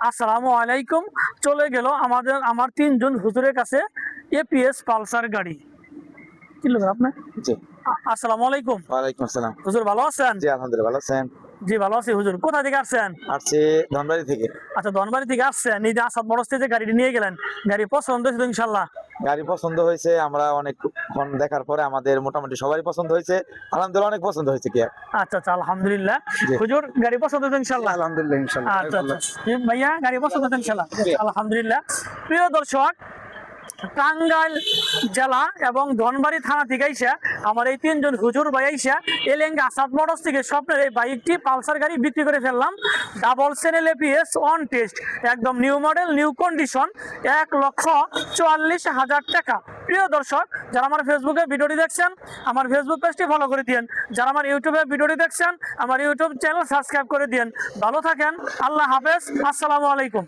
আসসালামু আলাইকুম। চলে গেল আমার তিনজন হুজুরের কাছে এপিএস পালসার গাড়ি। কি লোক আপনার? জি, আসসালামু আলাইকুম। ওয়ালাইকুম আসসালাম। হুজুর ভালো আছেন? জি, আলহামদুলিল্লাহ, ভালো আছেন? জি ভালো আছি হুজুর। কোথা থেকে আসছেন? আসছি ধনবাড়ি থেকে। আচ্ছা, ধনবাড়ি থেকে আসছেন। এই যে আসাদ মোটরস থেকে গাড়িটি নিয়ে গেলেন, গাড়ি পছন্দ হয়েছে তো ইনশাল্লাহ? গাড়ি পছন্দ হয়েছে, আমরা অনেকক্ষণ দেখার পরে আমাদের মোটামুটি সবারই পছন্দ হয়েছে। আলহামদুলিল্লাহ, অনেক পছন্দ হয়েছে। কি আর আচ্ছা আচ্ছা, আলহামদুলিল্লাহ। জি। হুজুর গাড়ি পছন্দ হয়েছে ইনশাল্লাহ? আলহামদুলিল্লাহ, ইনশাআল্লাহ। আচ্ছা আচ্ছা, কি ভাইয়া গাড়ি পছন্দ হয়েছে ইনশাল্লাহ? আলহামদুলিল্লাহ। প্রিয় দর্শক, টাঙ্গাইল জেলা এবং ধনবাড়ি থানা থেকে আইসা আমার এই তিনজন হুজুর ভাই আইসা এলেঙ্গা আসাদ মোটরস থেকে স্বপ্নের এই বাইকটি পালসার গাড়ি বিক্রি করে ফেললাম। Double channel APS on test, একদম নিউ মডেল, নিউ কন্ডিশন, 1,44,000 টাকা। প্রিয় দর্শক, যারা আমার ফেসবুকে ভিডিওটি দেখছেন আমার ফেসবুক পেজটি ফলো করে দিন। যারা আমার ইউটিউবে ভিডিওটি দেখছেন আমার ইউটিউব চ্যানেল সাবস্ক্রাইব করে দিন। ভালো থাকেন, আল্লাহ হাফেজ, আসসালামু আলাইকুম।